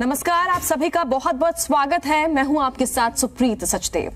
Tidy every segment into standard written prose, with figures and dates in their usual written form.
नमस्कार, आप सभी का बहुत बहुत स्वागत है। मैं हूं आपके साथ सुप्रीत सचदेव।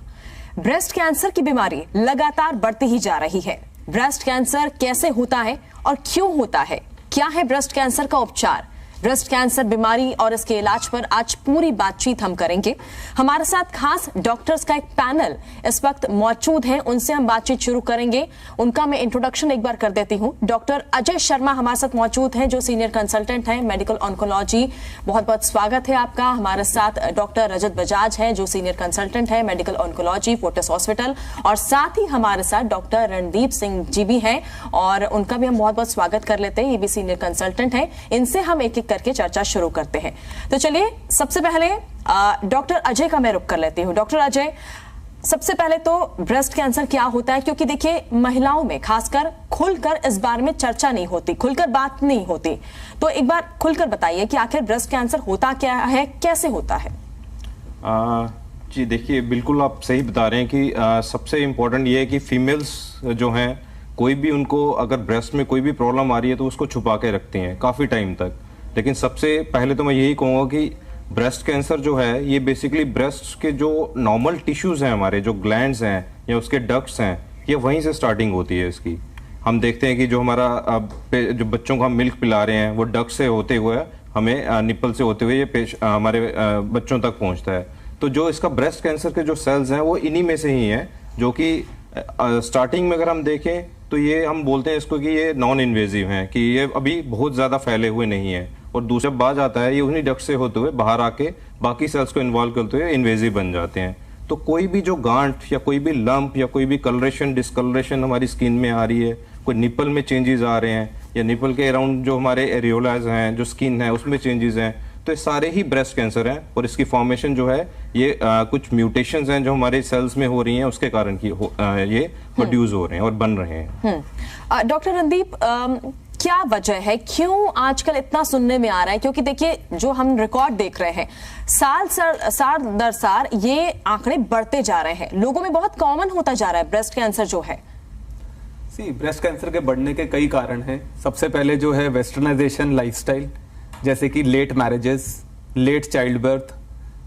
ब्रेस्ट कैंसर की बीमारी लगातार बढ़ती ही जा रही है। ब्रेस्ट कैंसर कैसे होता है और क्यों होता है, क्या है ब्रेस्ट कैंसर का उपचार, ब्रेस्ट कैंसर बीमारी और इसके इलाज पर आज पूरी बातचीत हम करेंगे। हमारे साथ खास डॉक्टर्स का एक पैनल इस वक्त मौजूद है, उनसे हम बातचीत शुरू करेंगे। उनका मैं इंट्रोडक्शन एक बार कर देती हूं। डॉक्टर अजय शर्मा हमारे साथ मौजूद हैं, जो सीनियर कंसल्टेंट हैं मेडिकल ऑन्कोलॉजी। बहुत बहुत स्वागत है आपका। हमारे साथ डॉक्टर रजत बजाज हैं, जो सीनियर कंसल्टेंट है मेडिकल ऑन्कोलॉजी फोर्टिस हॉस्पिटल, और साथ ही हमारे साथ डॉक्टर रणदीप सिंह जी भी हैं, और उनका भी हम बहुत बहुत स्वागत कर लेते हैं। ये भी सीनियर कंसल्टेंट हैं। इनसे हम एक एक करके चर्चा शुरू करते हैं। तो चलिए, सबसे पहले डॉक्टर अजय का मैं रुख कर लेती हूं। डॉक्टर अजय, सबसे पहले तो ब्रेस्ट कैंसर क्या होता है, क्योंकि देखिए महिलाओं में खासकर खुलकर इस बारे में चर्चा नहीं होती, खुलकर बात नहीं होती। तो एक बार खुलकर बताइए कि आखिर ब्रेस्ट कैंसर होता क्या है, कैसे होता है। जी देखिए, बिल्कुल आप सही बता रहे हैं कि सबसे इम्पोर्टेंट ये है कि फीमेल्स जो हैं, कोई भी उनको अगर ब्रेस्ट में कोई भी प्रॉब्लम आ रही है तो उसको छुपा के रखती हैं काफ़ी टाइम तक। लेकिन सबसे पहले तो मैं यही कहूँगा कि ब्रेस्ट कैंसर जो है ये बेसिकली ब्रेस्ट के जो नॉर्मल टिश्यूज हैं, हमारे जो ग्लैंड्स हैं या उसके डक्ट्स हैं, ये वहीं से स्टार्टिंग होती है इसकी। हम देखते हैं कि जो हमारा जो बच्चों को हम मिल्क पिला रहे हैं वो डक्ट से होते हुए हमें निप्पल से होते हुए ये हमारे बच्चों तक पहुँचता है। तो जो इसका ब्रेस्ट कैंसर के जो सेल्स हैं वो इन्हीं में से ही हैं, जो कि स्टार्टिंग में अगर हम देखें तो ये हम बोलते हैं इसको कि ये नॉन इन्वेजिव हैं, कि ये अभी बहुत ज़्यादा फैले हुए नहीं हैं। और दूसरा बात आता है ये उन्हीं डक्ट से होते हुए बाहर आके बाकी सेल्स को इन्वॉल्व करते हुए इन्वेजिव बन जाते हैं। तो कोई भी जो गांठ या कोई भी लंप या कोई भी कलरेशन डिस्कलरेशन हमारी स्किन में आ रही है, कोई निपल में चेंजेस आ रहे हैं या निपल के अराउंड जो हमारे एरियोलाज हैं, जो स्किन है उसमें चेंजेस हैं, तो ये सारे ही ब्रेस्ट कैंसर हैं। और इसकी फॉर्मेशन जो है ये कुछ म्यूटेशंस हैं जो हमारे सेल्स में हो रही हैं, उसके कारण की ये प्रोड्यूस हो रहे हैं और बन रहे हैं। डॉक्टर रणदीप, क्या वजह है, क्यों आजकल इतना सुनने में आ रहा है? क्योंकि देखिए जो हम रिकॉर्ड देख रहे हैं, साल दर साल ये आंकड़े बढ़ते जा रहे हैं, लोगों में बहुत कॉमन होता जा रहा है ब्रेस्ट कैंसर जो है। ब्रेस्ट कैंसर के बढ़ने के कई कारण हैं। सबसे पहले जो है वेस्टर्नाइजेशन लाइफस्टाइल, जैसे कि late marriages, late child birth,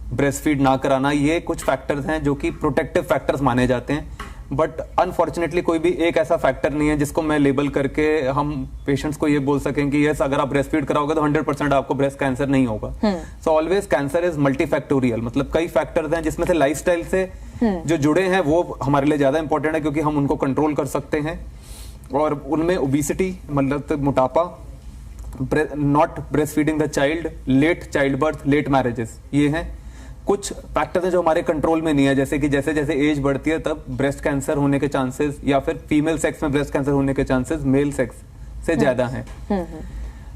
breast feed ना कराना, ये कुछ फैक्टर्स हैं जो कि प्रोटेक्टिव फैक्टर्स माने जाते हैं। बट अनफॉर्चुनेटली कोई भी एक ऐसा फैक्टर नहीं है जिसको मैं लेबल करके हम पेशेंट्स को ये बोल सकें कि यस, अगर आप ब्रेस्ट फीड कराओगे तो 100% आपको ब्रेस्ट कैंसर नहीं होगा। So always cancer is multifactorial, मतलब कई फैक्टर्स हैं जिसमें से लाइफस्टाइल से जो जुड़े हैं वो हमारे लिए ज्यादा इंपॉर्टेंट है, क्योंकि हम उनको कंट्रोल कर सकते हैं। और उनमें ओबिसिटी मतलब मोटापा, not breast feeding the child, late child birth, late marriages, ये हैं कुछ फैक्टर्स हैं जो हमारे कंट्रोल में नहीं है। जैसे कि जैसे जैसे एज बढ़ती है तब ब्रेस्ट कैंसर होने के चांसेस, या फिर फीमेल सेक्स में ब्रेस्ट कैंसर होने के चांसेस मेल सेक्स से ज्यादा हैं।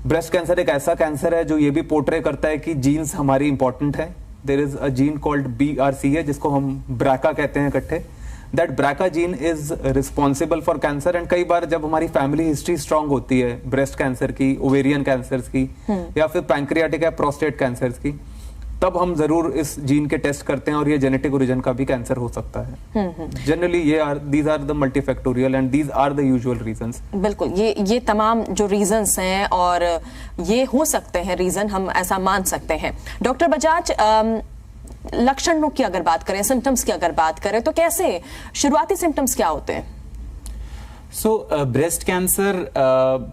ब्रेस्ट कैंसर एक ऐसा कैंसर है जो ये भी पोर्ट्रे करता है कि जीन्स हमारी इंपॉर्टेंट है। There is a gene called BRCA, जिसको हम ब्राका कहते हैं इकट्ठे। That BRCA gene is responsible for cancer. And कई बार जब हमारी फैमिली हिस्ट्री स्ट्रांग होती है ब्रेस्ट कैंसर की, ओवेरियन कैंसर की, या फिर पैंक्रियाटिक या प्रोस्टेट कैंसर की, तब हम जरूर इस जीन के टेस्ट करते हैं और ये जेनेटिक ओरिजिन का भी कैंसर हो सकता है। Generally these are the multifactorial and these are the usual reasons. बिल्कुल, ये तमाम जो रीजंस हैं और ये हो सकते हैं रीजन, हम ऐसा मान सकते हैं। डॉक्टर बजाज, लक्षणों की अगर बात करें, सिम्टम्स की अगर बात करें, तो कैसे शुरुआती सिम्टम्स क्या होते हैं? ब्रेस्ट कैंसर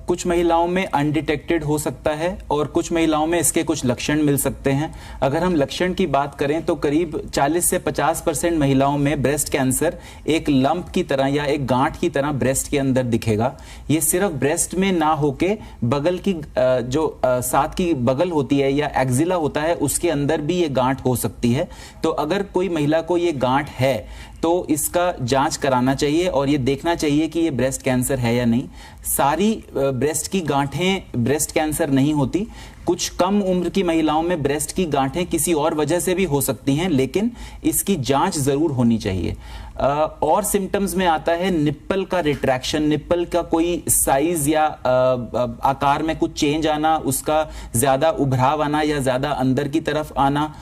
कुछ महिलाओं में अनडिटेक्टेड हो सकता है और कुछ महिलाओं में इसके कुछ लक्षण मिल सकते हैं। अगर हम लक्षण की बात करें तो करीब 40 से 50% महिलाओं में ब्रेस्ट कैंसर एक लंप की तरह या एक गांठ की तरह ब्रेस्ट के अंदर दिखेगा। ये सिर्फ ब्रेस्ट में ना होके बगल की जो साथ की बगल होती है या एक्जिला होता है, उसके अंदर भी ये गांठ हो सकती है। तो अगर कोई महिला को ये गांठ है तो इसका जांच कराना चाहिए और ये देखना चाहिए कि ये ब्रेस्ट कैंसर है या नहीं। सारी ब्रेस्ट की गांठें ब्रेस्ट कैंसर नहीं होती। कुछ कम उम्र की महिलाओं में ब्रेस्ट की गांठें किसी और वजह से भी हो सकती हैं, लेकिन इसकी जांच जरूर होनी चाहिए। और सिम्टम्स में आता है निप्पल का रिट्रैक्शन, निप्पल का कोई साइज या आकार में कुछ चेंज आना, उसका ज्यादा उभराव आना या ज्यादा अंदर की तरफ आना,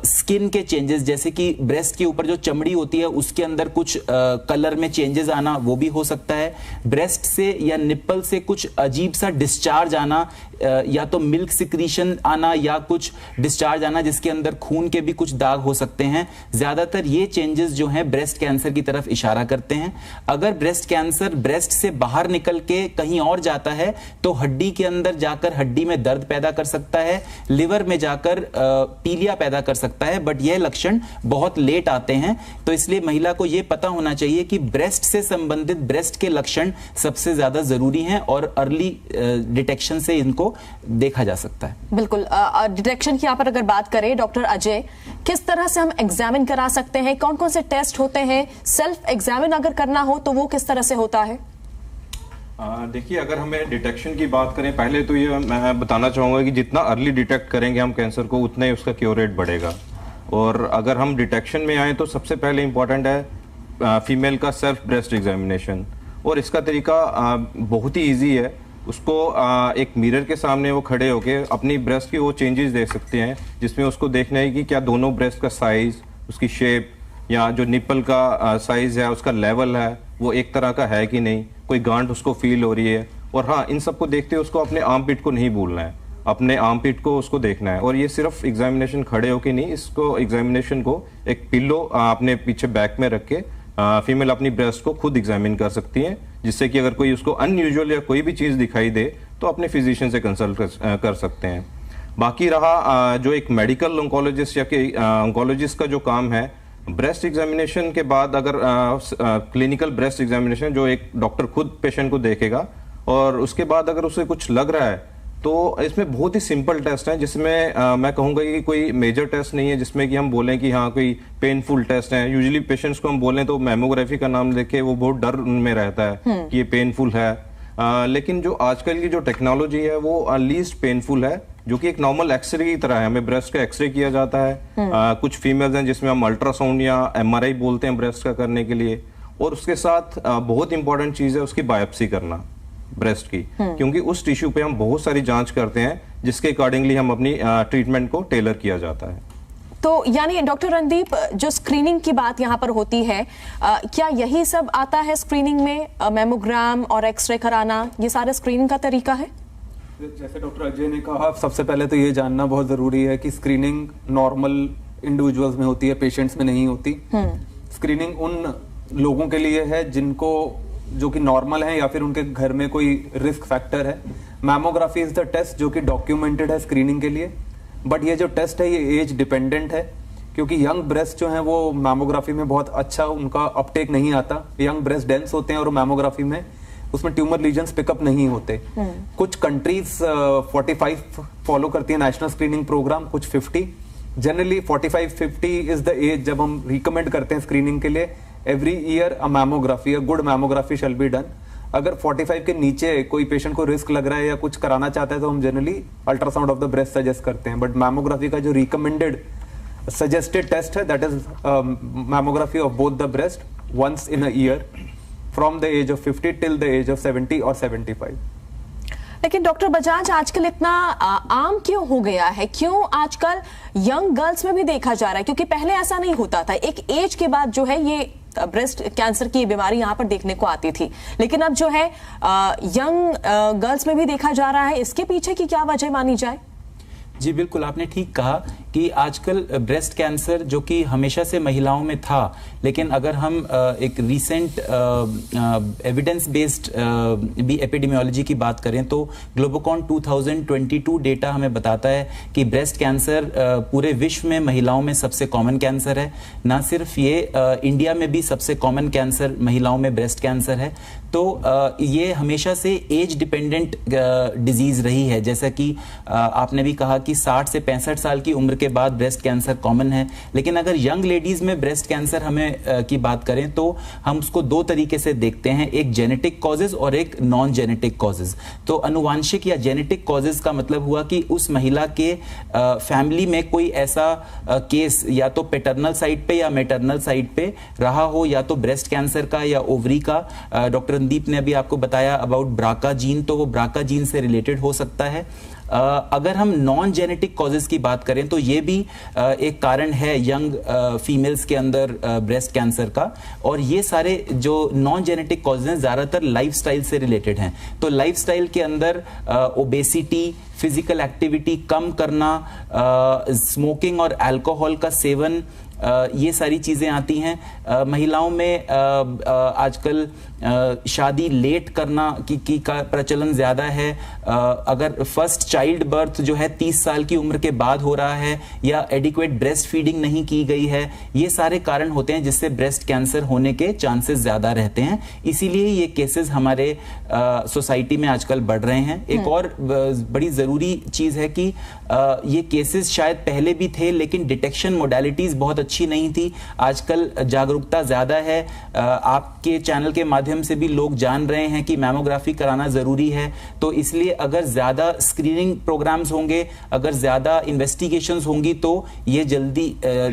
स्किन के चेंजेस जैसे कि ब्रेस्ट के ऊपर जो चमड़ी होती है उसके अंदर कुछ कलर में चेंजेस आना, वो भी हो सकता है। ब्रेस्ट से या निप्पल से कुछ अजीब सा डिस्चार्ज आना, या तो मिल्क सिक्रीशन आना या कुछ डिस्चार्ज आना जिसके अंदर खून के भी कुछ दाग हो सकते हैं। ज्यादातर ये चेंजेस जो हैं ब्रेस्ट कैंसर की तरफ इशारा करते हैं। अगर ब्रेस्ट कैंसर ब्रेस्ट से बाहर निकल के कहीं और जाता है तो हड्डी के अंदर जाकर हड्डी में दर्द पैदा कर सकता है, लिवर में जाकर पीलिया पैदा कर सकता है, बट यह लक्षण बहुत लेट आते हैं। तो इसलिए महिला को यह पता होना चाहिए कि ब्रेस्ट से संबंधित ब्रेस्ट के लक्षण सबसे ज्यादा जरूरी हैं और अर्ली डिटेक्शन से इनको देखा जा सकता है। बिल्कुल, डिटेक्शन की यहाँ पर अगर बात करें डॉक्टर अजय, किस तरह से हम एग्जामिन करा सकते हैं, कौन कौन से टेस्ट होते हैं, सेल्फ एग्जामिन अगर करना हो तो वो किस तरह से होता है? देखिए, अगर हमें डिटेक्शन की बात करें, पहले तो ये मैं बताना चाहूंगा कि जितना अर्ली डिटेक्ट करेंगे हम कैंसर को उतना ही उसका क्योर रेट बढ़ेगा। और अगर हम डिटेक्शन में आए तो सबसे पहले इंपॉर्टेंट है फीमेल का सेल्फ ब्रेस्ट एग्जामिनेशन। और इसका तरीका बहुत ही ईजी है। उसको एक मिरर के सामने वो खड़े होके अपनी ब्रेस्ट की वो चेंजेस देख सकते हैं, जिसमें उसको देखना है कि क्या दोनों ब्रेस्ट का साइज, उसकी शेप या जो निप्पल का साइज है उसका लेवल है वो एक तरह का है कि नहीं, कोई गांठ उसको फील हो रही है। और हाँ, इन सबको देखते हुए उसको अपने आर्म पिट को नहीं भूलना है, अपने आर्म पिट को उसको देखना है। और ये सिर्फ एग्जामिनेशन खड़े होके नहीं, इसको एग्जामिनेशन को एक पिल्लो अपने पीछे बैक में रख के फीमेल अपनी ब्रेस्ट को खुद एग्जामिन कर सकती है, जिससे कि अगर कोई उसको अनयूजुअल या कोई भी चीज दिखाई दे तो अपने फिजिशियन से कंसल्ट कर सकते हैं। बाकी रहा जो एक मेडिकल ऑन्कोलॉजिस्ट या ऑन्कोलॉजिस्ट का जो काम है, ब्रेस्ट एग्जामिनेशन के बाद अगर क्लिनिकल ब्रेस्ट एग्जामिनेशन जो एक डॉक्टर खुद पेशेंट को देखेगा, और उसके बाद अगर उसे कुछ लग रहा है तो इसमें बहुत ही सिंपल टेस्ट है, जिसमें मैं कहूंगा कि कोई मेजर टेस्ट नहीं है जिसमें कि हम बोलें कि हाँ कोई पेनफुल टेस्ट है। यूजुअली पेशेंट्स को हम बोलें तो मैमोग्राफी का नाम लेके वो बहुत डर उनमें रहता है कि ये पेनफुल है, लेकिन जो आजकल की जो टेक्नोलॉजी है वो लीस्ट पेनफुल है, जो कि एक नॉर्मल एक्सरे की तरह है। हमें ब्रेस्ट का एक्सरे किया जाता है, कुछ फीमेल्स हैं जिसमें हम अल्ट्रासाउंड या MRI बोलते हैं ब्रेस्ट का करने के लिए, और उसके साथ बहुत इंपॉर्टेंट चीज है उसकी बायोप्सी करना ब्रेस्ट की, क्योंकि उस टिश्यू पे हम बहुत सारी जांच करते हैं जिसके अकॉर्डिंगली हम अपनी ट्रीटमेंट को टेलर किया जाता है। तो यानी डॉक्टर रणदीप, जो स्क्रीनिंग की बात यहाँ पर होती है, क्या यही सब आता है स्क्रीनिंग में, मैमोग्राम और एक्सरे कराना, ये सारे स्क्रीनिंग का तरीका है? जैसे डॉक्टर अजय ने कहा, सबसे पहले तो ये जानना बहुत जरूरी है कि स्क्रीनिंग नॉर्मल इंडिविजुअल्स में होती है, पेशेंट्स में नहीं होती। स्क्रीनिंग उन लोगों के लिए है जिनको जो कि नॉर्मल है या फिर उनके घर में कोई रिस्क फैक्टर है। मैमोग्राफी इज द टेस्ट जो कि डॉक्यूमेंटेड है स्क्रीनिंग के लिए, बट ये जो टेस्ट है ये एज डिपेंडेंट है, क्योंकि यंग ब्रेस्ट जो है वो मैमोग्राफी में बहुत अच्छा उनका अपटेक नहीं आता। यंग ब्रेस्ट डेंस होते हैं और मैमोग्राफी में उसमें ट्यूमर लीजन्स पिकअप नहीं होते। कुछ कंट्रीज 45 फॉलो करती है नेशनल स्क्रीनिंग प्रोग्राम, कुछ 50। जनरली 45-50 इज द एज जब हम रिकमेंड करते हैं स्क्रीनिंग के लिए। Every year a mammography, a good mammography shall be done. अगर 45 के नीचे कोई पेशेंट को रिस्क लग रहा है या कुछ कराना चाहता है तो हम generally ultrasound of the breast suggest करते हैं। बट मैमोग्राफी का जो रिकमेंडेड सजेस्टेड टेस्ट है that is mammography of both the breast once in a year from the age of 50 till the age of 70 और 75। लेकिन डॉक्टर बजाज, आजकल इतना आम क्यों हो गया है? क्यों आजकल यंग गर्ल्स में भी देखा जा रहा है? क्योंकि पहले ऐसा नहीं होता था, एक एज के बाद जो है ये ब्रेस्ट कैंसर की बीमारी यहाँ पर देखने को आती थी, लेकिन अब जो है यंग गर्ल्स में भी देखा जा रहा है। इसके पीछे की क्या वजह मानी जाए? जी बिल्कुल, आपने ठीक कहा कि आजकल ब्रेस्ट कैंसर जो कि हमेशा से महिलाओं में था, लेकिन अगर हम एक रीसेंट एविडेंस बेस्ड भी एपिडेमियोलॉजी की बात करें तो ग्लोबोकॉन 2022 डेटा हमें बताता है कि ब्रेस्ट कैंसर पूरे विश्व में महिलाओं में सबसे कॉमन कैंसर है। ना सिर्फ ये, इंडिया में भी सबसे कॉमन कैंसर महिलाओं में ब्रेस्ट कैंसर है। तो ये हमेशा से एज डिपेंडेंट डिजीज रही है, जैसा कि आपने भी कहा कि 60 से 65 साल की उम्र के बाद ब्रेस्ट कैंसर कॉमन है। लेकिन अगर यंग लेडीज में ब्रेस्ट कैंसर हमें की बात करें तो हम उसको दो तरीके से देखते हैं, एक जेनेटिक कॉजेज और एक नॉन जेनेटिक कॉजेज। तो अनुवांशिक या जेनेटिक कॉजेज का मतलब हुआ कि उस महिला के फैमिली में कोई ऐसा केस या तो पैटर्नल साइड पे या मैटरनल साइड पे रहा हो, या तो ब्रेस्ट कैंसर का या ओवरी का। डॉक्टर रणदीप ने अभी आपको बताया अबाउट ब्राका जीन, तो वो ब्राका जीन से रिलेटेड हो सकता है। अगर हम नॉन जेनेटिक कॉजेज की बात करें तो ये भी एक कारण है यंग फीमेल्स के अंदर ब्रेस्ट कैंसर का। और ये सारे जो नॉन जेनेटिक कॉजेज हैं ज्यादातर लाइफस्टाइल से रिलेटेड हैं। तो लाइफस्टाइल के अंदर ओबेसिटी, फिजिकल एक्टिविटी कम करना, स्मोकिंग और अल्कोहल का सेवन, ये सारी चीजें आती हैं। महिलाओं में आजकल शादी लेट करना की का प्रचलन ज्यादा है। अगर फर्स्ट चाइल्ड बर्थ जो है 30 साल की उम्र के बाद हो रहा है, या एडिक्वेट ब्रेस्ट फीडिंग नहीं की गई है, ये सारे कारण होते हैं जिससे ब्रेस्ट कैंसर होने के चांसेस ज्यादा रहते हैं। इसीलिए ये केसेस हमारे सोसाइटी में आजकल बढ़ रहे हैं। एक और बड़ी जरूरी चीज है कि ये केसेस शायद पहले भी थे लेकिन डिटेक्शन मोडालिटीज बहुत अच्छी नहीं थी। आजकल जागरूकता ज्यादा है, आपके चैनल के माध्यम से भी लोग जान रहे हैं कि मैमोग्राफी कराना जरूरी है। तो इसलिए अगर ज्यादा स्क्रीनिंग प्रोग्राम्स होंगे, अगर ज्यादा इन्वेस्टिगेशंस होंगी तो ये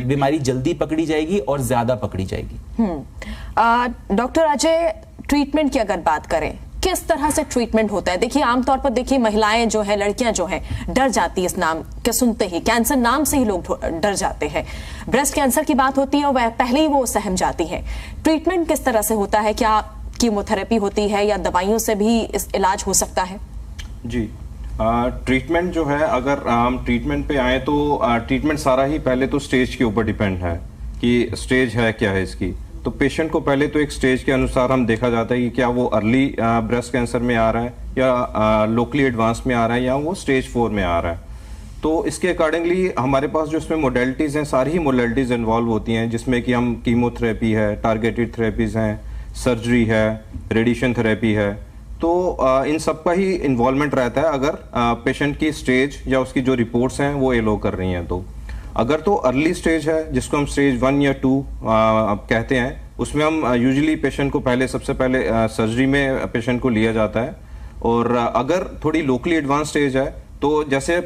बीमारी जल्दी पकड़ी जाएगी और ज्यादा पकड़ी जाएगी। डॉक्टर अजय, ट्रीटमेंट की अगर बात करें, किस तरह से ट्रीटमेंट होता है? देखिए आमतौर पर देखिए महिलाएं जो है, लड़कियां जो है, डर जाती है इस नाम के सुनते ही। कैंसर नाम से ही लोग डर जाते हैं। ब्रेस्ट कैंसर की बात होती है और वह पहले ही वो सहम जाती है। ट्रीटमेंट किस तरह से होता है? क्या कीमोथेरेपी होती है या दवाइयों से भी इस इलाज हो सकता है? जी, ट्रीटमेंट जो है, अगर हम ट्रीटमेंट पे आए तो ट्रीटमेंट सारा ही पहले तो स्टेज के ऊपर डिपेंड है कि स्टेज है क्या है इसकी। तो पेशेंट को पहले तो एक स्टेज के अनुसार हम देखा जाता है कि क्या वो अर्ली ब्रेस्ट कैंसर में आ रहा है या लोकली एडवांस में आ रहा है या वो स्टेज 4 में आ रहा है। तो इसके अकॉर्डिंगली हमारे पास जो इसमें मोडेलिटीज़ हैं, सारी ही मोडेलिटीज़ इन्वॉल्व होती हैं, जिसमें कि हम कीमोथेरेपी है, टारगेटेड थेरेपीज़ हैं, सर्जरी है, रेडिएशन थेरेपी है। तो इन सब का ही इन्वॉल्वमेंट रहता है अगर पेशेंट की स्टेज या उसकी जो रिपोर्ट्स हैं वो एलो कर रही हैं। तो अगर तो अर्ली स्टेज है, जिसको हम स्टेज 1 या 2 कहते हैं, उसमें हम यूजुअली पेशेंट को सबसे पहले सर्जरी में पेशेंट को लिया जाता है। और अगर थोड़ी लोकली एडवांस स्टेज है तो जैसे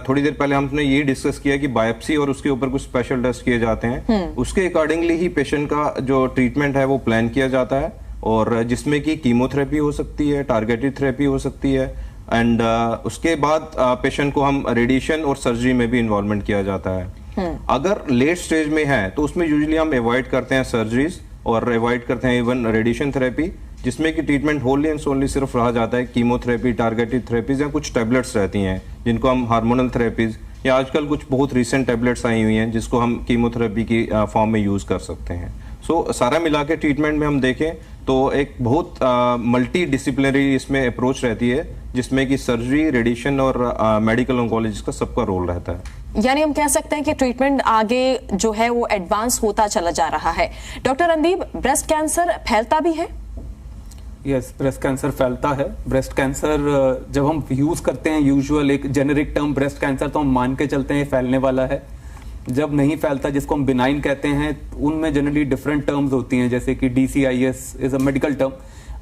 थोड़ी देर पहले हमने ये डिस्कस किया कि बायोप्सी और उसके ऊपर कुछ स्पेशल टेस्ट किए जाते हैं, उसके अकॉर्डिंगली ही पेशेंट का जो ट्रीटमेंट है वो प्लान किया जाता है। और जिसमें कि कीमोथेरेपी हो सकती है, टारगेटेड थेरेपी हो सकती है, एंड उसके बाद पेशेंट को हम रेडिएशन और सर्जरी में भी इन्वॉल्वमेंट किया जाता है। अगर लेट स्टेज में है तो उसमें यूजुअली हम अवॉइड करते हैं सर्जरीज और अवॉइड करते हैं इवन रेडिएशन थेरेपी, जिसमें कि ट्रीटमेंट होली एंड सोनली सिर्फ रहा जाता है कीमोथेरेपी, टारगेटेड थेरेपीज या कुछ टैबलेट्स रहती हैं जिनको हम हार्मोनल थेरेपीज, या आजकल कुछ बहुत रिसेंट टैबलेट्स आई हुई हैं जिसको हम कीमोथेरेपी की फॉर्म में यूज कर सकते हैं। सो सारा मिला के ट्रीटमेंट में हम देखें तो एक बहुत मल्टी डिसिप्लिनरी इसमें अप्रोच रहती है, जिसमें कि सर्जरी, रेडिएशन और मेडिकल ऑन्कोलॉजिस्ट का सबका रोल रहता है। यानी हम कह सकते हैं कि ट्रीटमेंट आगे जो है वो एडवांस होता चला जा रहा है। डॉक्टर रणदीप, ब्रेस्ट कैंसर फैलता भी है? यस, ब्रेस्ट कैंसर फैलता है। ब्रेस्ट कैंसर जब हम यूज करते हैं यूजुअल एक जेनेरिक टर्म ब्रेस्ट कैंसर, तो हम मान के चलते हैं फैलने वाला है। जब नहीं फैलता, जिसको हम बिनाइन कहते हैं, उनमें जनरली डिफरेंट टर्म्स होती हैं, जैसे कि DCIS is a medical term.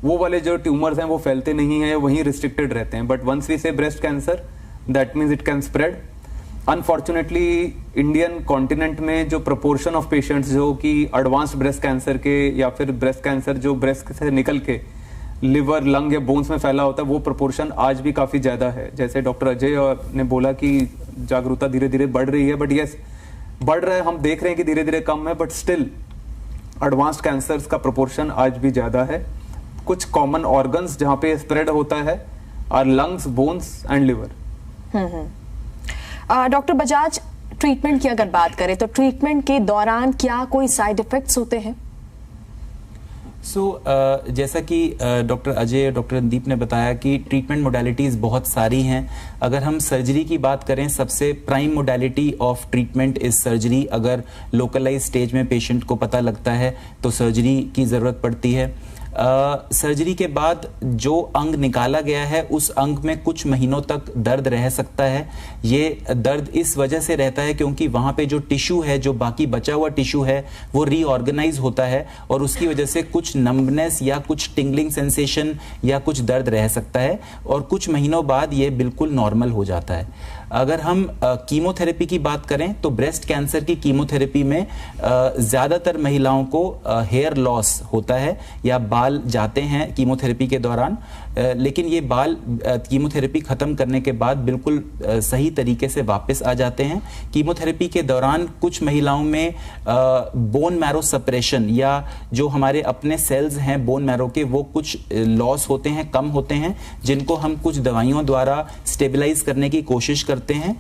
वो वाले जो ट्यूमर्स हैं वो फैलते नहीं हैं, वहीं रिस्ट्रिक्टेड रहते हैं। बट वंस वी से breast cancer, that means it can spread. Unfortunately Indian continent में जो प्रोपोर्शन ऑफ पेशेंट्स जो कि एडवांस्ड ब्रेस्ट कैंसर के या फिर ब्रेस्ट कैंसर जो ब्रेस्ट से निकल के लिवर, लंग या बोन्स में फैला होता है, वो प्रोपोर्शन आज भी काफी ज्यादा है। जैसे डॉक्टर अजय ने बोला कि जागरूकता धीरे धीरे बढ़ रही है, बट यस बढ़ रहा है, हम देख रहे हैं कि धीरे धीरे कम है, बट स्टिल एडवांस्ड कैंसर्स का प्रोपोर्शन आज भी ज्यादा है। कुछ कॉमन ऑर्गन्स जहां पे स्प्रेड होता है are lungs, bones and liver. Doctor Bajaj, treatment की अगर बात करें तो ट्रीटमेंट के दौरान क्या कोई साइड इफेक्ट्स होते हैं? जैसा कि डॉक्टर अजय और डॉक्टर रणदीप ने बताया कि ट्रीटमेंट मोडालिटीज़ बहुत सारी हैं। अगर हम सर्जरी की बात करें, सबसे prime modality of treatment is surgery. अगर लोकलाइज स्टेज में पेशेंट को पता लगता है तो सर्जरी की ज़रूरत पड़ती है। सर्जरी के बाद जो अंग निकाला गया है उस अंग में कुछ महीनों तक दर्द रह सकता है। ये दर्द इस वजह से रहता है क्योंकि वहां पे जो टिश्यू है, जो बाकी बचा हुआ टिश्यू है, वो रीऑर्गेनाइज होता है और उसकी वजह से कुछ नंबनेस या कुछ टिंगलिंग सेंसेशन या कुछ दर्द रह सकता है और कुछ महीनों बाद ये बिल्कुल नॉर्मल हो जाता है। अगर हम कीमोथेरेपी की बात करें तो ब्रेस्ट कैंसर की कीमोथेरेपी में ज़्यादातर महिलाओं को हेयर लॉस होता है या बाल जाते हैं कीमोथेरेपी के दौरान, लेकिन ये बाल कीमोथेरेपी ख़त्म करने के बाद बिल्कुल सही तरीके से वापस आ जाते हैं। कीमोथेरेपी के दौरान कुछ महिलाओं में बोन मैरो सप्रेशन या जो हमारे अपने सेल्स हैं बोन मैरो के, वो कुछ लॉस होते हैं, कम होते हैं, जिनको हम कुछ दवाइयों द्वारा स्टेबलाइज करने की कोशिश करते हैं।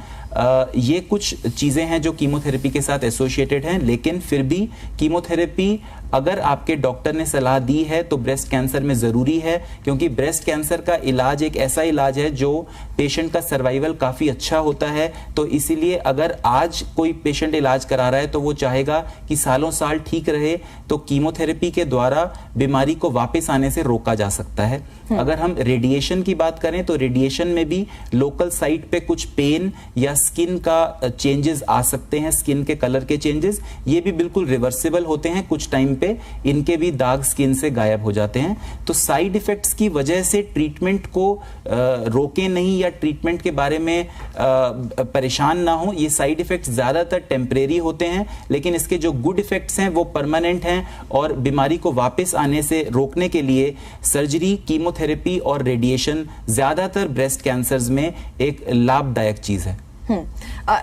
ये कुछ चीज़ें हैं जो कीमोथेरेपी के साथ एसोसिएटेड हैं, लेकिन फिर भी कीमोथेरेपी अगर आपके डॉक्टर ने सलाह दी है तो ब्रेस्ट कैंसर में ज़रूरी है, क्योंकि ब्रेस्ट कैंसर का इलाज एक ऐसा इलाज है जो पेशेंट का सर्वाइवल काफ़ी अच्छा होता है। तो इसीलिए अगर आज कोई पेशेंट इलाज करा रहा है तो वो चाहेगा कि सालों साल ठीक रहे, तो कीमोथेरेपी के द्वारा बीमारी को वापस आने से रोका जा सकता है। अगर हम रेडिएशन की बात करें तो रेडिएशन में भी लोकल साइट पे कुछ पेन या स्किन का चेंजेस आ सकते हैं, स्किन के कलर के चेंजेस, ये भी बिल्कुल रिवर्सिबल होते हैं। कुछ टाइम पे इनके भी दाग स्किन से गायब हो जाते हैं। तो साइड इफेक्ट्स की वजह से ट्रीटमेंट को रोके नहीं या ट्रीटमेंट के बारे में परेशान ना हो। ये साइड इफेक्ट्स ज्यादातर टेम्परेरी होते हैं, लेकिन इसके जो गुड इफेक्ट्स हैं वो परमानेंट हैं और बीमारी को वापस आने से रोकने के लिए सर्जरी, कीमोथेरेपी और रेडिएशन ज्यादातर ब्रेस्ट कैंसर्स में एक लाभदायक चीज है।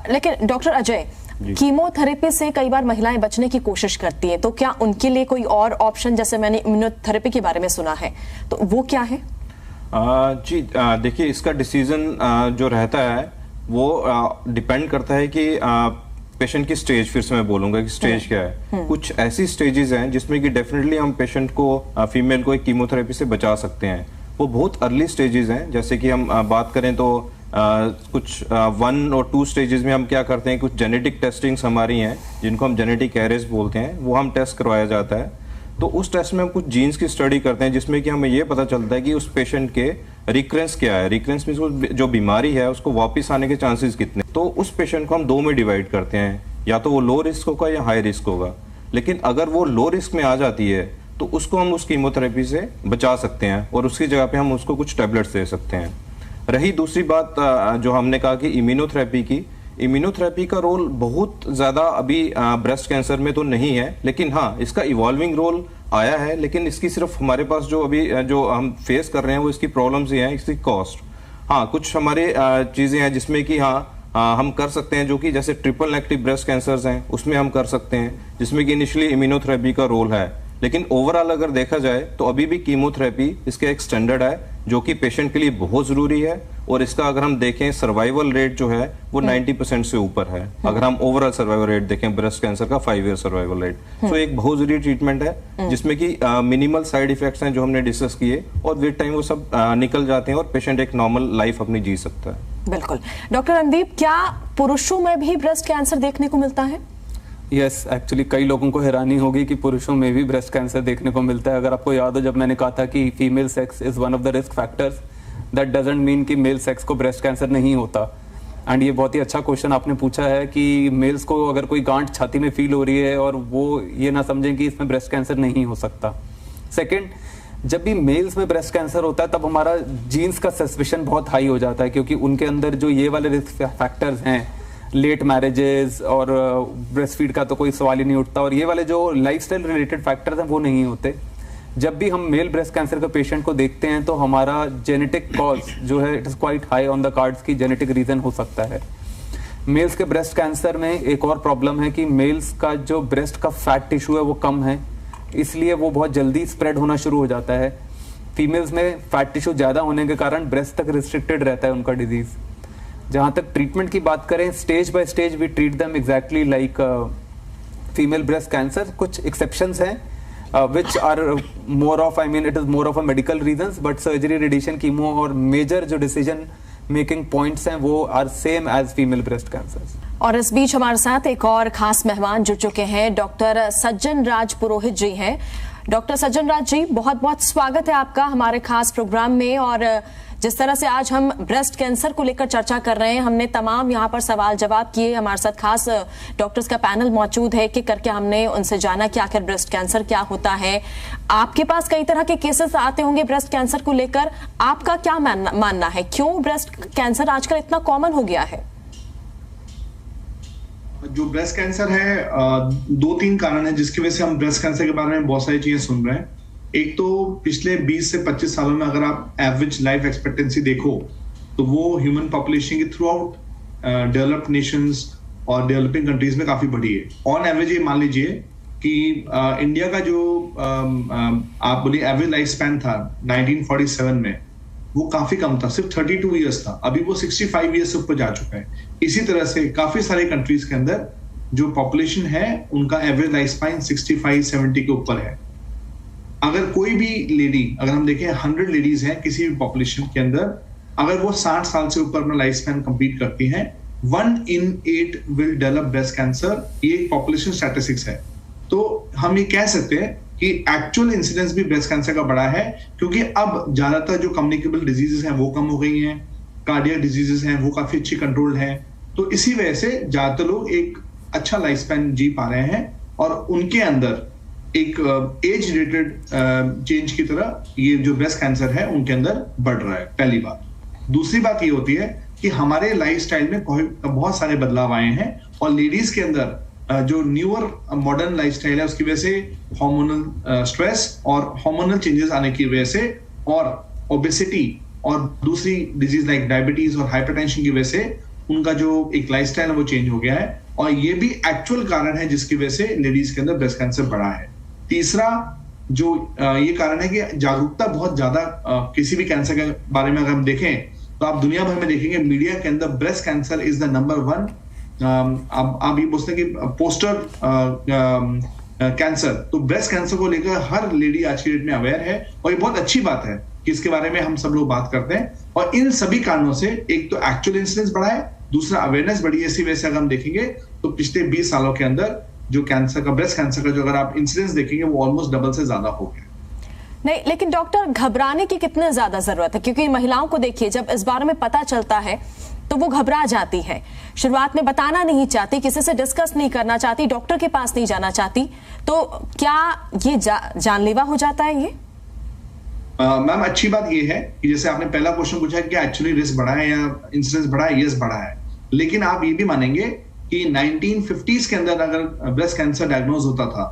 लेकिन डॉक्टर अजय, कीमोथेरेपी से कई बार महिलाएं बचने की कोशिश करती हैं, तो क्या उनके लिए कोई और ऑप्शन, जैसे मैंने इम्यूनोथेरेपी के बारे में सुना है, तो वो क्या है? जी देखिए, इसका डिसीजन जो रहता है वो डिपेंड करता है कि पेशेंट की स्टेज, फिर से मैं बोलूंगा कि स्टेज क्या है। कुछ ऐसी स्टेजेस हैं जिसमें कि डेफिनेटली हम पेशेंट को, फीमेल को, एक कीमोथेरेपी से बचा सकते हैं। वो बहुत अर्ली स्टेजेस हैं, जैसे कि हम बात करें तो कुछ 1 और 2 स्टेजेस में हम क्या करते हैं, कुछ जेनेटिक टेस्टिंग्स हमारी हैं जिनको हम जेनेटिक एरेज बोलते हैं, वो हम टेस्ट करवाया जाता है। तो उस टेस्ट में हम कुछ जीन्स की स्टडी करते हैं जिसमें कि हमें ये पता चलता है कि उस पेशेंट के रिकरेंस क्या है, रिकरेंस में जो बीमारी है उसको वापस आने के चांसेस कितने। तो उस पेशेंट को हम 2 में डिवाइड करते हैं, या तो वो लो रिस्क होगा या हाई रिस्क होगा। लेकिन अगर वो लो रिस्क में आ जाती है तो उसको हम उस कीमोथेरेपी से बचा सकते हैं और उसकी जगह पे हम उसको कुछ टैबलेट्स दे सकते हैं। रही दूसरी बात जो हमने कहा कि इम्यूनोथेरेपी की, इम्यूनोथेरेपी का रोल बहुत ज़्यादा अभी ब्रेस्ट कैंसर में तो नहीं है, लेकिन हाँ इसका इवॉल्विंग रोल आया है। लेकिन इसकी सिर्फ हमारे पास जो अभी जो हम फेस कर रहे हैं वो इसकी प्रॉब्लम्स ही हैं, इसकी कॉस्ट। हाँ कुछ हमारे चीज़ें हैं जिसमें कि हम कर सकते हैं, जो कि जैसे ट्रिपल नेगेटिव ब्रेस्ट कैंसर्स हैं उसमें हम कर सकते हैं, जिसमें कि इनिशियली इम्यूनोथेरेपी का रोल है। लेकिन ओवरऑल अगर देखा जाए तो अभी भी कीमोथेरेपी इसका एक स्टैंडर्ड है जो कि पेशेंट के लिए बहुत जरूरी है, और इसका अगर हम देखें सर्वाइवल रेट जो है वो 90% से ऊपर है। अगर हम ओवरऑल सर्वाइवल रेट देखें ब्रेस्ट कैंसर का 5 ईयर सर्वाइवल रेट, तो एक बहुत जरूरी ट्रीटमेंट है जिसमें कि मिनिमल साइड इफेक्ट्स हैं जो हमने डिस्कस किए, और विद टाइम वो सब निकल जाते हैं और पेशेंट एक नॉर्मल लाइफ अपनी जी सकता है। बिल्कुल। डॉक्टर रणदीप, क्या पुरुषों में भी ब्रेस्ट कैंसर देखने को मिलता है? यस, एक्चुअली कई लोगों को हैरानी होगी कि पुरुषों में भी ब्रेस्ट कैंसर देखने को मिलता है। अगर आपको याद हो, जब मैंने कहा था कि female sex is one of the risk factors, that doesn't mean कि मेल सेक्स को ब्रेस्ट कैंसर नहीं होता। एंड ये बहुत ही अच्छा क्वेश्चन आपने पूछा है कि मेल्स को अगर कोई गांठ छाती में फील हो रही है और वो ये ना समझें कि इसमें ब्रेस्ट कैंसर नहीं हो सकता। सेकेंड, जब भी मेल्स में ब्रेस्ट कैंसर होता है तब हमारा जीन्स का सस्पिशन बहुत हाई हो जाता है, क्योंकि उनके अंदर जो ये वाले रिस्क फैक्टर्स हैं, लेट मैरिजेस और ब्रेस्ट फीड का तो कोई सवाल ही नहीं उठता, और ये वाले जो लाइफस्टाइल रिलेटेड फैक्टर्स हैं वो नहीं होते। जब भी हम मेल ब्रेस्ट कैंसर के पेशेंट को देखते हैं तो हमारा जेनेटिक कॉज जो है it is quite high on the cards की जेनेटिक रीजन हो सकता है। मेल्स के ब्रेस्ट कैंसर में एक और प्रॉब्लम है कि मेल्स का जो ब्रेस्ट का फैट टिश्यू है वो कम है, इसलिए वो बहुत जल्दी स्प्रेड होना शुरू हो जाता है। फीमेल्स में फैट टिश्यू ज्यादा होने के कारण ब्रेस्ट तक रिस्ट्रिक्टेड रहता है उनका डिजीज। जहां तक ट्रीटमेंट की बात करें, stage by stage we treat them exactly like female breast cancer. कुछ एक्सेप्शंस हैं which are more of, I mean it is more of a medical reasons, but surgery, radiation, chemo और major जो decision making points हैं वो are same as female breast cancers। और इस बीच हमारे साथ एक और खास मेहमान जुड़ चुके हैं, डॉक्टर सज्जन राज पुरोहित जी हैं। डॉक्टर सज्जन राज जी, बहुत बहुत स्वागत है आपका हमारे खास प्रोग्राम में। और जिस तरह से आज हम ब्रेस्ट कैंसर को लेकर चर्चा कर रहे हैं, हमने तमाम यहाँ पर सवाल जवाब किए। हमारे साथ खास डॉक्टर्स का पैनल मौजूद है कि करके हमने उनसे जाना कि आखिर ब्रेस्ट कैंसर क्या होता है। आपके पास कई तरह के केसेस आते होंगे ब्रेस्ट कैंसर को लेकर, आपका क्या मानना है, क्यों ब्रेस्ट कैंसर आजकल इतना कॉमन हो गया है? जो ब्रेस्ट कैंसर है, 2-3 कारण है जिसकी वजह से हम ब्रेस्ट कैंसर के बारे में बहुत सारी चीजें सुन रहे हैं। एक तो पिछले 20 से 25 सालों में अगर आप एवरेज लाइफ एक्सपेक्टेंसी देखो तो वो ह्यूमन पॉपुलेशन की थ्रू आउट डेवलप्ड नेशंस और डेवलपिंग कंट्रीज में काफी बढ़ी है। ऑन एवरेज ये मान लीजिए कि इंडिया का जो आप बोलिए एवरेज लाइफ स्पैन था 1947 में, वो काफी कम था, सिर्फ 32 ईयर्स था। अभी वो 65 ईयर्स से ऊपर जा चुका है। इसी तरह से काफी सारे कंट्रीज के अंदर जो पॉपुलेशन है उनका एवरेज लाइफ स्पैन 65-70 के ऊपर है। अगर कोई भी लेडी, अगर हम देखें 100 लेडीज हैं किसी भी पॉपुलेशन के अंदर, अगर वो 60 साल से ऊपर अपना लाइफ स्पैन कंप्लीट करती हैं, 1 in 8 will develop breast cancer. ये पॉपुलेशन स्टैटिस्टिक्स है। तो हम ये कह सकते हैं कि एक्चुअल इंसिडेंस भी ब्रेस्ट कैंसर का बड़ा है, क्योंकि अब ज्यादातर जो कम्युनिकेबल डिजीजेस हैं वो कम हो गई हैं, कार्डियक डिजीजेस हैं वो काफी अच्छी कंट्रोल हैं। तो इसी वजह से ज्यादातर लोग एक अच्छा लाइफ स्पैन जी पा रहे हैं और उनके अंदर एक एज रिलेटेड चेंज की तरह ये जो ब्रेस्ट कैंसर है उनके अंदर बढ़ रहा है, पहली बात। दूसरी बात ये होती है कि हमारे लाइफस्टाइल में बहुत सारे बदलाव आए हैं और लेडीज के अंदर जो न्यूअर मॉडर्न लाइफस्टाइल है उसकी वजह से हार्मोनल स्ट्रेस और हार्मोनल चेंजेस आने की वजह से और ओबेसिटी और दूसरी डिजीज लाइक डायबिटीज और हाइपरटेंशन की वजह से उनका जो एक लाइफस्टाइल है वो चेंज हो गया है। और ये भी एक्चुअल कारण है जिसकी वजह से लेडीज के अंदर ब्रेस्ट कैंसर बढ़ा है। तीसरा जो ये कारण है कि जागरूकता बहुत ज्यादा किसी भी कैंसर के बारे में अगर हम देखें तो आप दुनिया भर में देखेंगे मीडिया के अंदर breast cancer is the number 1। आप ये बोलते हैं कि पोस्टर कैंसर, तो ब्रेस्ट कैंसर को लेकर हर लेडी आज की डेट में अवेयर है और ये बहुत अच्छी बात है कि इसके बारे में हम सब लोग बात करते हैं। और इन सभी कारणों से एक तो एक्चुअल इंसिडेंस बढ़ा है, दूसरा अवेयरनेस बढ़ी है। इसी वजह से अगर हम देखेंगे तो पिछले 20 सालों के अंदर जो कैंसर का, ब्रेस्ट कैंसर का जो अगर आप इंसिडेंस देखेंगे वो ऑलमोस्ट डबल से ज्यादा हो गया। नहीं, लेकिन डॉक्टर घबराने की कितने ज्यादा जरूरत है? क्योंकि महिलाओं को देखिए जब इस बारे में पता चलता है तो वो घबरा जाती है, शुरुआत में बताना नहीं चाहती, किसी से डिस्कस नहीं करना चाहती, डॉक्टर के पास नहीं जाना चाहती। तो क्या ये जानलेवा हो जाता है ये? मैम अच्छी बात ये है कि जैसे आपने पहला क्वेश्चन पूछा कि क्या एक्चुअली रिस्क बढ़ा है या इंसिडेंस बढ़ा है, यस बढ़ा है। लेकिन आप ये भी मानेंगे कि 1950s के अंदर अगर ब्रेस्ट कैंसर डायग्नोज होता था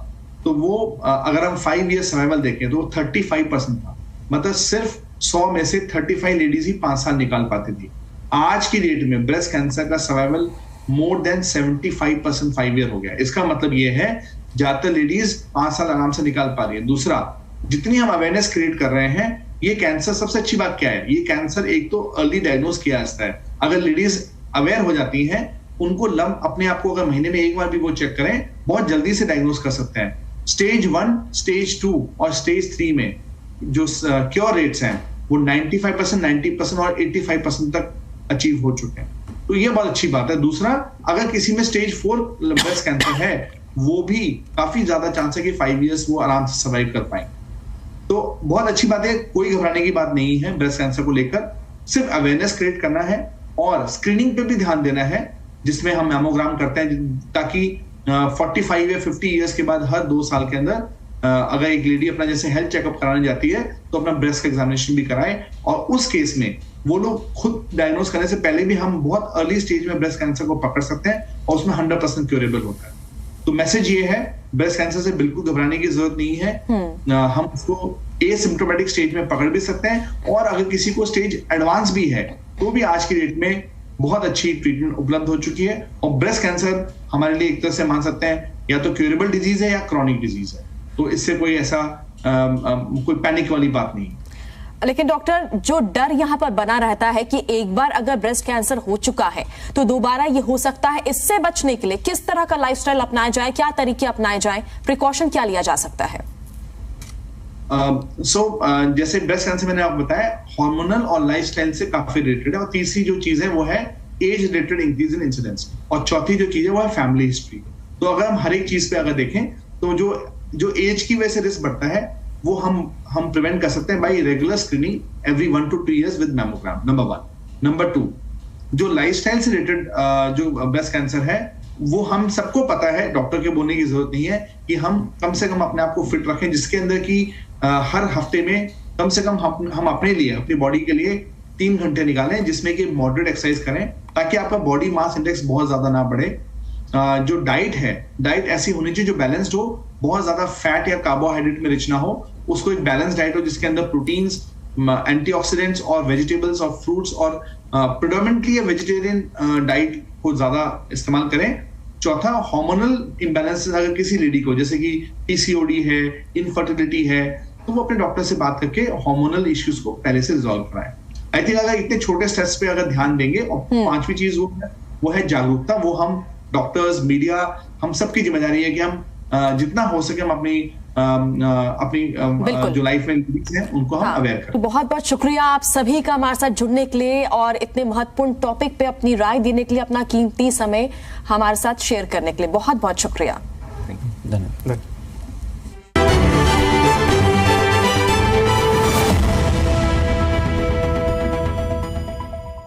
तो वो अगर हम 5 ईयर सर्वाइवल देखें तो 35% था। मतलब सिर्फ 100 में से 35 लेडीज ही 5 साल निकाल पाती थी। आज की डेट में ब्रेस्ट कैंसर का सर्वाइवल मोर देन 75% 5 ईयर हो गया। इसका मतलब ये है ज्यादातर लेडीज 5 साल आराम से निकाल पा रही है। दूसरा, जितनी हम अवेयरनेस क्रिएट कर रहे हैं, ये कैंसर, सबसे अच्छी बात क्या है, ये कैंसर एक तो अर्ली डायग्नोज किया जाता है। अगर लेडीज अवेयर हो जाती हैं, उनको अपने आप को अगर महीने में एक बार भी वो चेक करें, बहुत जल्दी से डायग्नोज कर सकते हैं। स्टेज 1, स्टेज 2 और स्टेज 3 में जो क्योर रेट्स हैं वो 95%, 90% और 85% तक अचीव हो चुके हैं। तो ये बहुत अच्छी बात है। दूसरा, अगर किसी में स्टेज 4 ब्रेस्ट कैंसर है, वो भी काफी ज्यादा चांस है कि 5 इयर्स वो आराम से सर्वाइव कर पाएंगे। तो बहुत अच्छी बात है, कोई घबराने की बात नहीं है ब्रेस्ट कैंसर को लेकर। सिर्फ अवेयरनेस क्रिएट करना है और स्क्रीनिंग पे भी ध्यान देना है, जिसमें हम मैमोग्राम करते हैं ताकि 45 या 50 इयर्स के बाद हर 2 साल के अंदर अगर एक लेडी अपना जैसे हेल्थ चेकअप कराने जाती है तो अपना ब्रेस्ट का एग्जामिनेशन भी कराए। और उस केस में वो लोग खुद डायग्नोज करने से पहले भी हम बहुत अर्ली स्टेज में ब्रेस्ट कैंसर को पकड़ सकते हैं और उसमें 100% क्यूरेबल होता है। तो मैसेज ये है, ब्रेस्ट कैंसर से बिल्कुल घबराने की जरूरत नहीं है। हम उसको एसिम्प्टोमेटिक स्टेज में पकड़ भी सकते हैं और अगर किसी को स्टेज एडवांस भी है तो भी आज की डेट में बहुत अच्छी ट्रीटमेंट उपलब्ध हो चुकी है। और ब्रेस्ट कैंसर हमारे लिए एक तरह से मान सकते हैं या तो क्यूरेबल डिजीज है या क्रॉनिक डिजीज है। तो इससे कोई ऐसा कोई पैनिक वाली बात नहीं। लेकिन डॉक्टर, जो डर यहाँ पर बना रहता है कि एक बार अगर ब्रेस्ट कैंसर हो चुका है तो दोबारा ये हो सकता है, इससे बचने के लिए किस तरह का लाइफस्टाइल अपनाया जाए, क्या तरीके अपनाए जाए, प्रिकॉशन क्या लिया जा सकता है? जैसे ब्रेस्ट कैंसर मैंने आपको बताया हार्मोनल और लाइफस्टाइल से काफी रिलेटेड है। और तीसरी जो चीज है वो है age related increase in incidence. और चौथी जो चीज है वो है फैमिली हिस्ट्री। तो अगर हम हर एक चीज पे अगर देखें तो जो जो एज की वजह से रिस्क बढ़ता है वो हम प्रिवेंट कर सकते हैं bye regular screening every 1 to 2 years with mammogram, number 1। Number 2, जो लाइफस्टाइल से रिलेटेड जो ब्रेस्ट कैंसर है वो हम सबको पता है, डॉक्टर के बोलने की जरूरत नहीं है कि हम कम से कम अपने आप को फिट रखें, जिसके अंदर की हर हफ्ते में कम से कम हम अपने लिए, अपनी बॉडी के लिए 3 घंटे निकालें जिसमें कि मॉडरेट एक्सरसाइज करें ताकि आपका बॉडी मास इंडेक्स बहुत ज्यादा ना बढ़े। जो डाइट है, डाइट ऐसी होनी चाहिए जो बैलेंस्ड हो, बहुत ज्यादा फैट या कार्बोहाइड्रेट में रिच ना हो, उसको एक बैलेंस डाइट हो जिसके अंदर प्रोटीन्स, एंटीऑक्सीडेंट्स और वेजिटेबल्स और फ्रूट्स और प्रेडोमिनेंटली वेजिटेरियन डाइट को ज्यादा इस्तेमाल करें। चौथा, हार्मोनल इम्बैलेंसेस अगर किसी लेडी को, जैसे कि पीसीओडी है, इनफर्टिलिटी है, तो वो अपने डॉक्टर से बात करके हार्मोनल इश्यूज को पहले से रिजॉल्व कराएं। आई थिंक अगर इतने छोटे स्टेप्स पे अगर ध्यान देंगे, और पांचवी चीज वो है जागरूकता। वो हम डॉक्टर्स, मीडिया, हम सबकी जिम्मेदारी है कि हम जितना हो सके हम अपनी जो लाइफ में है उनको हम अवेयर करें। तो बहुत बहुत शुक्रिया आप सभी का हमारे साथ जुड़ने के लिए और इतने महत्वपूर्ण टॉपिक पे अपनी राय देने के लिए, अपना कीमती समय हमारे साथ शेयर करने के लिए बहुत बहुत शुक्रिया। धन्यवाद।